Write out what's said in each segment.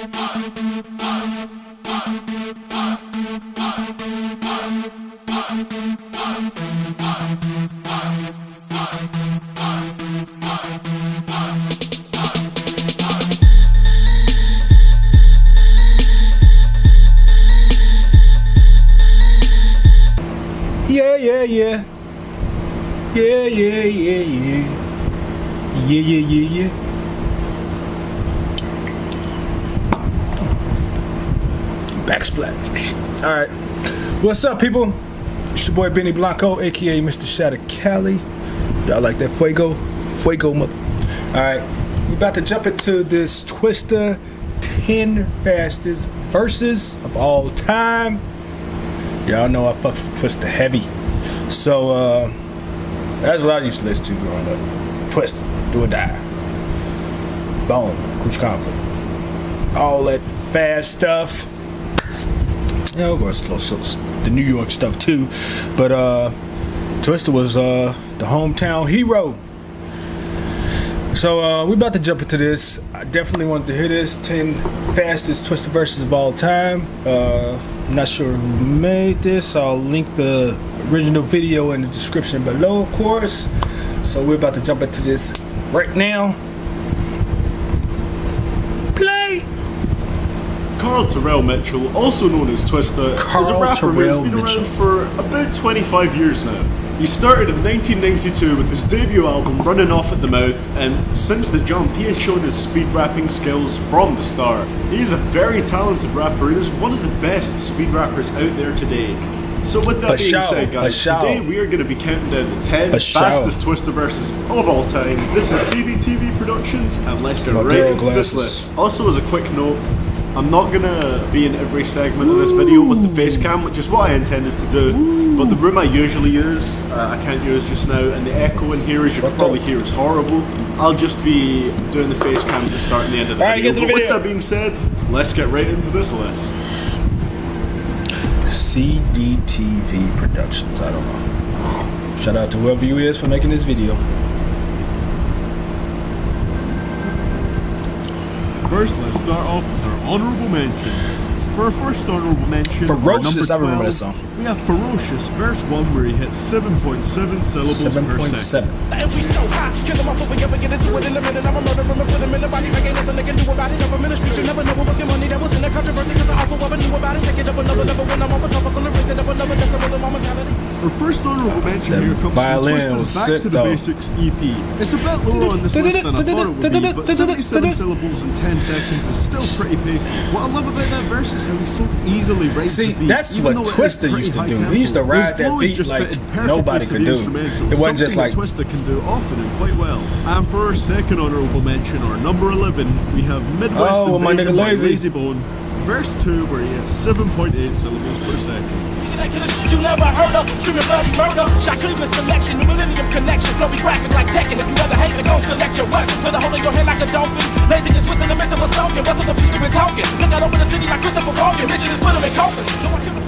Yeah, yeah, yeah. Yeah, yeah, yeah, yeah. Yeah, yeah, yeah, yeah. Backsplat. Alright. What's up, people? It's your boy Benny Blanco, aka Mr. Shatter Cali. Y'all like that fuego? Fuego mother. Alright. We about to jump into this Twista 10 fastest verses of all time. Y'all know I fucks with Twista heavy. So, that's what I used to listen to growing up. Twista, Do or Die. Bone, Cruise Conflict. All that fast stuff. You know, of course, the New York stuff too. But, Twista was, the hometown hero. So, we about to jump into this. I definitely wanted to hear this. 10 fastest Twista verses of all time. I'm not sure who made this. I'll link the original video in the description below, of course. So we're about to jump into this right now. Play! Carl Terrell Mitchell, also known as Twista, is a rapper who's been around for about 25 years now. He started in 1992 with his debut album Running Off at the Mouth, and since the jump he has shown his speed rapping skills from the start. He is a very talented rapper and is one of the best speed rappers out there today. So with that being said, guys, today we are going to be counting down the 10 fastest Twista verses of all time. This is CDTV Productions, and let's get right into this list. Also, as a quick note, I'm not going to be in every segment of this video with the face cam, which is what I intended to do, but the room I usually use, I can't use just now, and the echo in here, as you can probably hear, is horrible. I'll just be doing the face cam at the start and the end of the video. But with that being said, let's get right into this list. CDTV Productions, I don't know. Shout out to whoever you is for making this video. First, let's start off with our honorable mentions. For our first honorable mention, Ferocious, I remember that song. We have Ferocious, verse 1, where he hits 7.7 syllables per second. And we so hot, kill them off if we ever get into it in a minute. I'm a murderer, put them in the body, like ain't nothing they can do about it. Government streets, you never know what was getting money that was in the controversy, cause I also never knew about it. Take it up another level when I'm off a topical and raise it up another decimal in my mentality. Our first honorable mention here comes from Twista's Back to the Basics EP. It's a bit lower on this list than I thought it would be, but 77 syllables in 10 seconds is still pretty pacey. What I love about that verse is how he so easily raised the beat. That's what Twista used to do. He used to ride that beat like nobody could do. It wasn't just like Twista can do often and quite well. And for our second honorable mention, or number 11, we have Midwest Invasion by Lazy Bone, verse 2, where he hits 7.8 syllables per second. To the shit you never heard of, screaming bloody murder. Shot Cleveland selection, the Millennium Connection. Flowy graphic like Tekken. If you ever hate it, go select your weapon. Put a hole in your head like a dolphin. Lazy and twisting the mess of a stalking. What's the bitch been talking? Look out over the city like Christopher Walken. Mission is put him in coffin.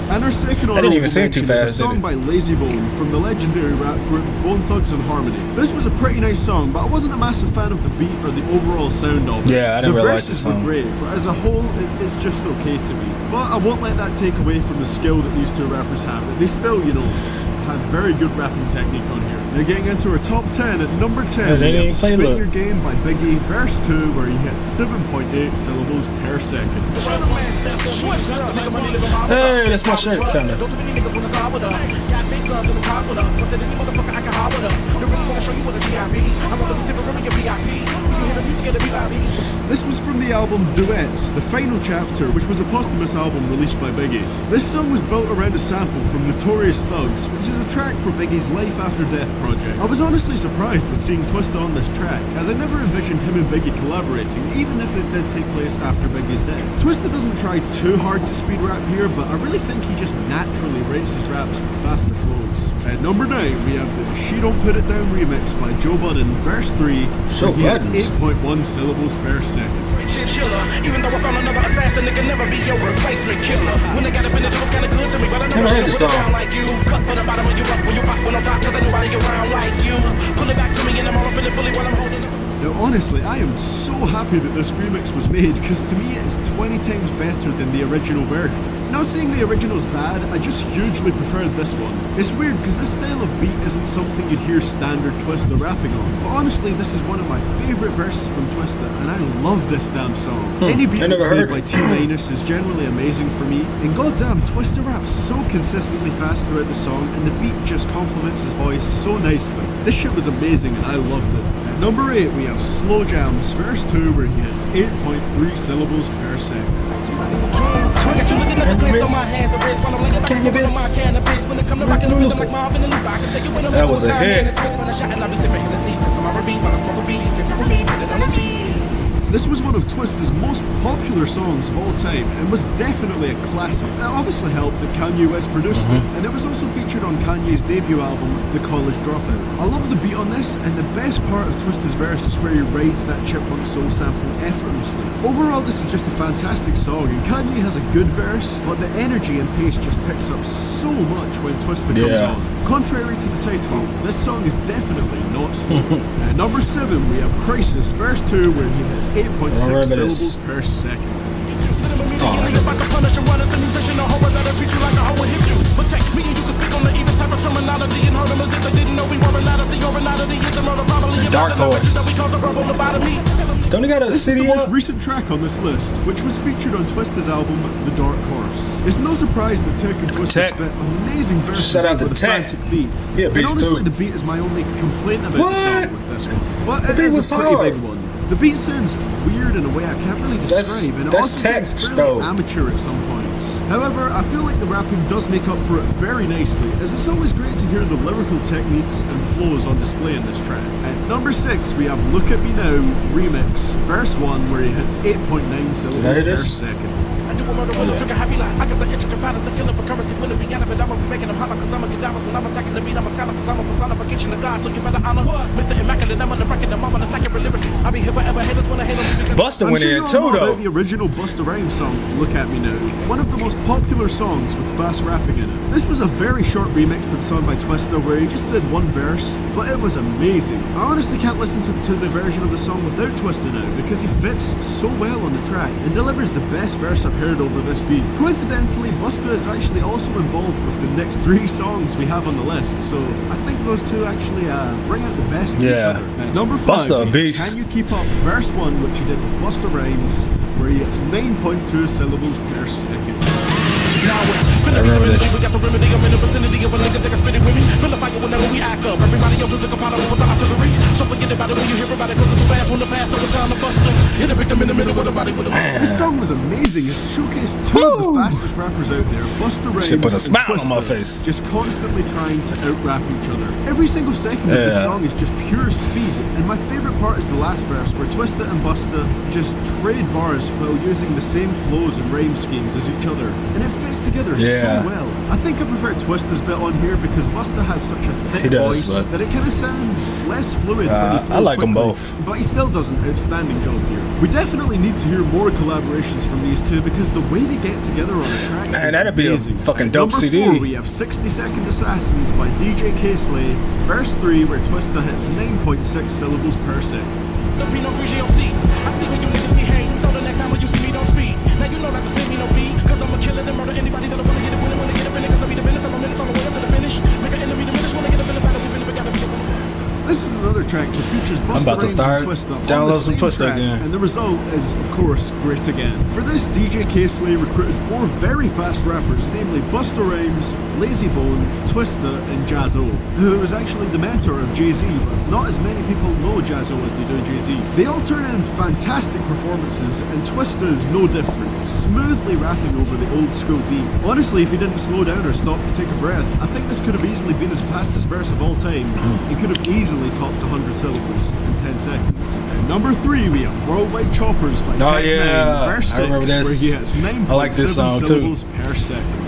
And our second honorable mention is a song by Lazy Bone from the legendary rap group Bone Thugs and Harmony. This was a pretty nice song, but I wasn't a massive fan of the beat or the overall sound of it. Yeah, I didn't really like the song. The verses were great, but as a whole, it's just okay to me. But I won't let that take away from the skill that these two rappers have. They still, you know, have very good rapping technique on here. Now getting into our top 10, at number 10, we have Spit Your Game by Biggie, verse 2, where he hits 7.8 syllables per second. Hey, that's my shirt, kinda. This was from the album Duets, the final chapter, which was a posthumous album released by Biggie. This song was built around a sample from Notorious Thugs, which is a track for Biggie's Life After Death project. I was honestly surprised with seeing Twista on this track, as I never envisioned him and Biggie collaborating, even if it did take place after Biggie's death. Twista doesn't try too hard to speed rap here, but I really think he just naturally writes his raps with faster flows. At number 9, we have the She Don't Put It Down remix by Joe Budden, verse 3, where he has 8.1 syllables per second. Even though I found another assassin, it can never be your replacement killer. When they got up in it was kinda good to me, but I never should have put it down like you. Cut for the bottom of you up when you pop when on top, cause ain't nobody around like you. Pull it back to me and I'm all up in it fully while I'm holding it. Now honestly, I am so happy that this remix was made, because to me it is 20 times better than the original version. Not saying the original's bad, I just hugely preferred this one. It's weird because this style of beat isn't something you'd hear standard Twista rapping on, but honestly this is one of my favourite verses from Twista, and I love this damn song. Any beat that's made by T-Minus is generally amazing for me, and goddamn, Twista raps so consistently fast throughout the song, and the beat just complements his voice so nicely. This shit was amazing and I loved it. At number 8 we have Slow Jams, verse 2, where he hits 8.3 syllables per second. That was a hit. This was one of Twista's most popular songs of all time and was definitely a classic. It obviously helped that Kanye West produced it, and it was also featured on Kanye's debut album, The College Dropout. I love the beat on this, and the best part of Twista's verse is where he rides that Chipmunk Soul sample effortlessly. Overall, this is just a fantastic song, and Kanye has a good verse, but the energy and pace just picks up so much when Twista comes on. Contrary to the title, this song is definitely not slow. At number 7, we have Crisis, verse 2, where he has 8.6 syllables per second. Dark Horse. Don't you got a This is the most recent track on this list, which was featured on Twista's album, The Dark Horse. It's no surprise that Tech and Twista spit amazing verses with a frantic beat. Yeah, and honestly, the beat is my only complaint about the song with this one. But it is a pretty big one. The beat sounds weird in a way I can't really describe, and it also sounds fairly amateur at some points. However, I feel like the rapping does make up for it very nicely, as it's always great to hear the lyrical techniques and flows on display in this track. At number 6, we have Look At Me Now remix, verse 1, where he hits 8.9 syllables per second. I do a murder with a trigger happy like I got the intricate pattern to kill it for currency when it be but I'm making them holler cause I'm a good diamonds when I'm attacking the beat. I'm a scholar cause I'm a personification of God, so you better honor Mr. Immaculate. I'm on the record, I'm on the second lyricists. I be here forever, haters wanna hate on me. Busta went in too though. The original Busta Rhymes song, Look At Me Now, one of the most popular songs with fast rapping in it. This was a very short remix to the song by Twista where he just did one verse, but it was amazing. I honestly can't listen to the version of the song without Twista now because he fits so well on the track and delivers the best verse I've heard over this beat. Coincidentally, Busta is actually also involved with the next 3 songs we have on the list, so I think those two actually bring out the best in each other. At number 5, Can You Keep Up, verse 1, which he did with Busta Rhymes, where he hits 9.2 syllables per second. Now it's we got the remedy. I'm in the vicinity of a nigga that can spit it with me. Feel the fire whenever we act up. Everybody else is a compile with the artillery. So forget about it when you hear about it, cause it's too fast when the past over time to bust them. Hit a victim in the middle of the body with a This song was amazing as it showcased 2 of the fastest rappers out there, Busta Rhymes and Twista, just constantly trying to out-rap each other. Every single second of this song is just pure speed, and my favourite part is the last verse where Twista and Busta just trade bars while using the same flows and rhyme schemes as each other, and it fits together so well. I think I prefer Twista's bit on here because Busta has such a thick voice that it kind of sounds less fluid. I like them both, but he still does an outstanding job here. We definitely need to hear more collaborations from these two because the way they get together on the track is that'd be amazing. A fucking dope Number CD. 4, we have 60 Second Assassins by DJ K-Slay, verse 3, where Twista hits 9.6 syllables per second. I see when you niggas be hating, so the next time when you see me don't speak. Now you know not to send me no beat, cause I'm a killer and murder anybody that'll wanna get it, wanna get up in it, cause I be the business, I'm a menace on the way up to the finish. Make an enemy diminish, wanna get up in the battle, we really gotta be up. This is another track that features Busta Rhymes and Twista download some Twista again, and the result is, of course, great again. For this, DJ K-Slay recruited 4 very fast rappers, namely Busta Rhymes, Lazy Bone, Twista, and Jaz-O, who is actually the mentor of Jay-Z, but not as many people know Jaz-O as they do Jay-Z. They all turn in fantastic performances, and Twista is no different, smoothly rapping over the old school beat. Honestly, if he didn't slow down or stop to take a breath, I think this could have easily been his fastest verse of all time. He could have easily topped 100 syllables in 10 seconds. At number 3, we have Worldwide Choppers by Tech 9, verse 6, where he has 9.7 syllables per second.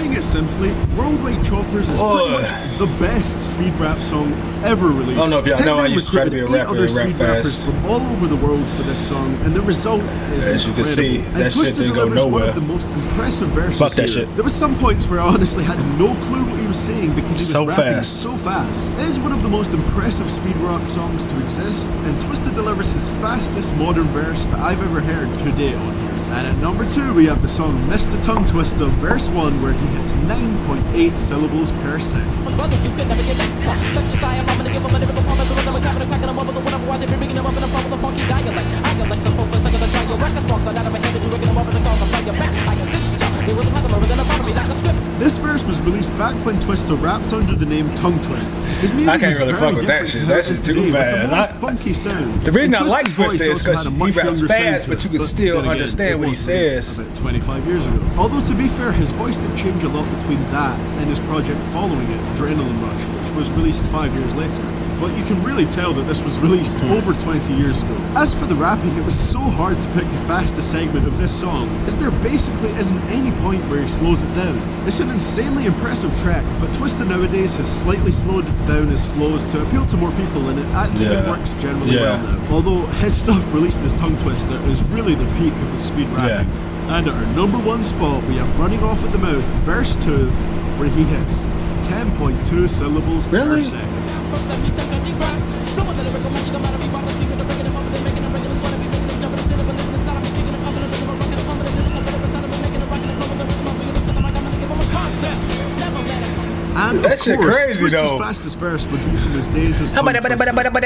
Putting it simply, Worldwide Choppers is pretty much the best speed rap song ever released. I don't know if y'all know I used to try to be a rapper other and rap speed rappers fast. from all over the world for this song, and the result is As you can see, incredible. that shit didn't go One nowhere. of the most impressive verses Fuck that here. shit. There was some points where I honestly had no clue what he was saying because he was So rapping fast. so fast. It is one of the most impressive speed rap songs to exist, and Twista delivers his fastest modern verse that I've ever heard to date on here. And at number 2 we have the song Mr. Tongue Twister, verse 1, where he hits 9.8 syllables per second. Brother, you could never get that tough. Touch your style, I'm gonna give him a little bit of the rhythm, I'm cracking them up with the whatever, why they bringing them up in a pump with a funky dialect. I can like the focus, like the try your record spark, out of my head and you rigging them up in the call, I'm your back. I can sit you, me with the rhythm, and then follow me like a script. This verse was released back when Twista rapped under the name Tongue Twister. His music I can't is really very fuck with that different shit. to how That it is shit's too today, with fast. the most funky sound. The reason I And like Twista's voice Twista is also because had a he much raps younger fast, sound to but you it. can still then again, understand it what he was released says. about 25 years ago. Although to be fair, his voice did change a lot between that and his project following it, Adrenaline Rush, which was released 5 years later. But you can really tell that this was released over 20 years ago. As for the rapping, it was so hard to pick the fastest segment of this song, as there basically isn't any point where he slows it down. It's an insanely impressive track, but Twista nowadays has slightly slowed down his flows to appeal to more people, and I think it works generally well now. Although his stuff released as Tongue Twister is really the peak of his speed rapping. And at our number 1 spot, we have Running Off at the Mouth, verse 2, where he hits 10.2 syllables per second. First, let me take a deep breath. No one's ever recommend you, no matter what I'm sleeping, breaking them up, and then making them regular sweat, making them jump, and instead of a living, start me kicking them up, and then rocking them up, and then some better sound of making them rock and flow with the rhythm, I'm bringing them to the mic, I'm gonna give them a concept. Never let it come. And That of shit course, crazy, Twista's though. fastest verse would be from his days as Tongue Twister.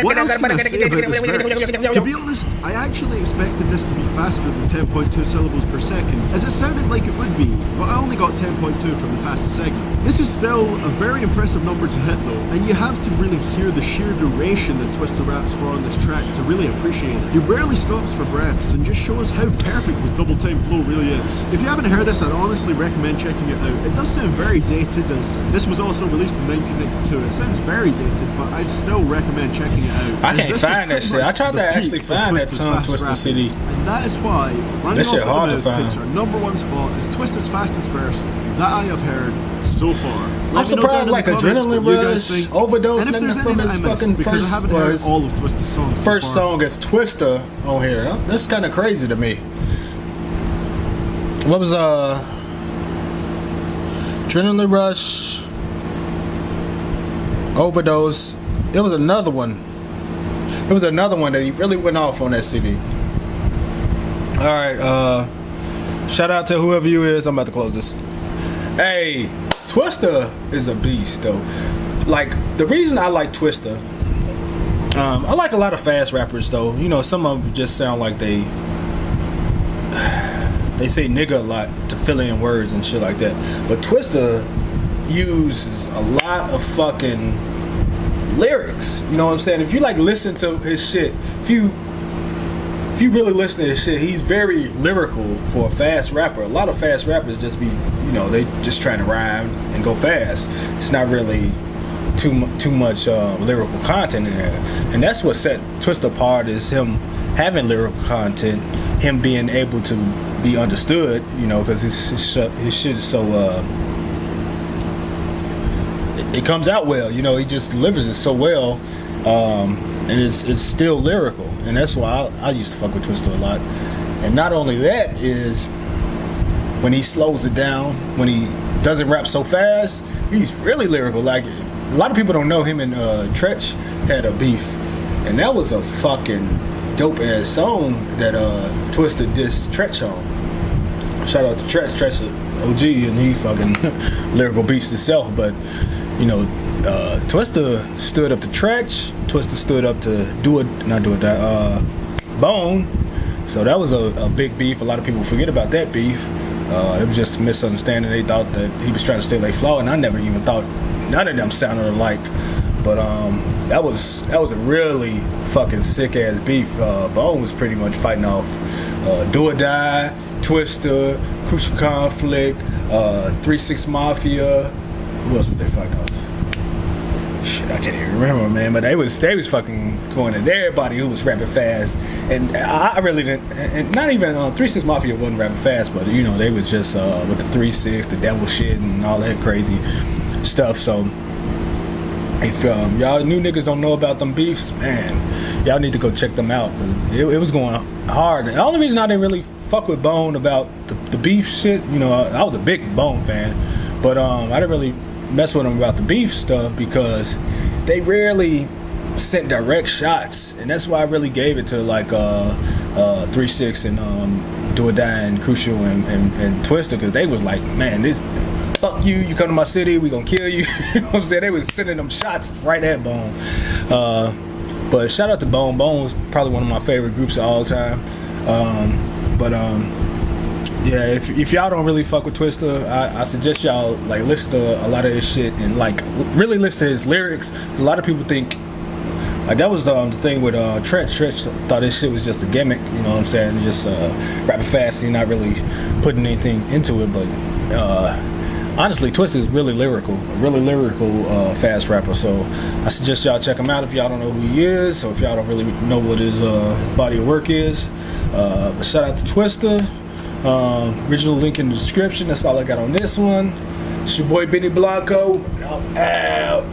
What else can I say about this verse? To be honest, I actually expected this to be faster than 10.2 syllables per second, as it sounded like it would be, but I only got 10.2 from the fastest segment. This is still a very impressive number to hit though, and you have to really hear the sheer duration that Twista raps for on this track to really appreciate it. He rarely stops for breaths and just shows how perfect his double time flow really is. If you haven't heard this, I'd honestly recommend checking it out. It does sound very dated, as this was also released in 1992. It sounds very dated, but I'd still recommend checking it out. I as can't this was find that pretty shit. I much tried the to actually peak of find that Twista's Tongue fast Twister rapping. CD. And that is why Running That Off shit at hard the to Mouth find. takes our number 1 spot as Twista's fastest verse that I have heard so far. I'm Let me know down surprised in the like comments Adrenaline what you guys Rush, think. Overdose, And if there's from any his that I missed, fucking because I first haven't heard was all of Twista's songs so first far. song is Twista on here. That's kind of crazy to me. What was Adrenaline Rush, Overdose. It was another one. It was another one that he really went off on that CD. All right, shout out to whoever you is. I'm about to close this. Hey, Twista is a beast though. Like, the reason I like Twista, I like a lot of fast rappers though. You know, some of them just sound like they say nigga a lot to fill in words and shit like that. But Twista uses a lot of fucking lyrics. You know what I'm saying? If you like listen to his shit, if you really listen to his shit, he's very lyrical for a fast rapper. A lot of fast rappers just be, you know, they just trying to rhyme and go fast. It's not really too much lyrical content in there, and that's what set Twista apart, is him having lyrical content, him being able to be understood, you know, because his shit is so it comes out well, you know. He just delivers it so well, and it's still lyrical, and that's why I used to fuck with Twista a lot. And not only that, is when he slows it down, when he doesn't rap so fast, he's really lyrical. Like, a lot of people don't know, him and Tretch had a beef, and that was a fucking dope ass song that Twista dissed Tretch on. Shout out to Tretch. Tretch OG, and he fucking lyrical beast himself. But you know, Twista stood up to Tretch. Twista stood up to Bone. So that was a big beef. A lot of people forget about that beef. It was just a misunderstanding. They thought that he was trying to steal their flow, and I never even thought none of them sounded alike. But that was a really fucking sick ass beef. Bone was pretty much fighting off Do or Die, Twista, Crucial Conflict, 3-6 Mafia. Who else were they fighting off? shit, I can't even remember, man. But they was fucking going at everybody who was rapping fast, and I really didn't. And not even 3-6 Mafia wasn't rapping fast, but you know they was just with the 3-6, the devil shit, and all that crazy stuff. So if y'all new niggas don't know about them beefs, man, y'all need to go check them out because it was going hard. The only reason I didn't really fuck with Bone about the beef shit, you know, I was a big Bone fan, but I didn't really mess with them about the beef stuff because they rarely sent direct shots, and that's why I really gave it to like 3-6 and Do or Die and Crucial and Twista, because they was like, man, this fuck you come to my city, we gonna kill you. You know what I'm saying? They was sending them shots right at Bone. But shout out to Bone. Bone's probably one of my favorite groups of all time. Yeah, if y'all don't really fuck with Twista, I suggest y'all like listen to a lot of his shit and like really listen to his lyrics. Cause a lot of people think like that was the thing with Tretch. Tretch thought his shit was just a gimmick, you know what I'm saying? Just rapping fast and you're not really putting anything into it. But honestly, Twista is really lyrical fast rapper. So I suggest y'all check him out if y'all don't know who he is, or if y'all don't really know what his body of work is. But shout out to Twista. Original link in the description. That's all I got on this one. It's your boy Benny Blanco. I'm out.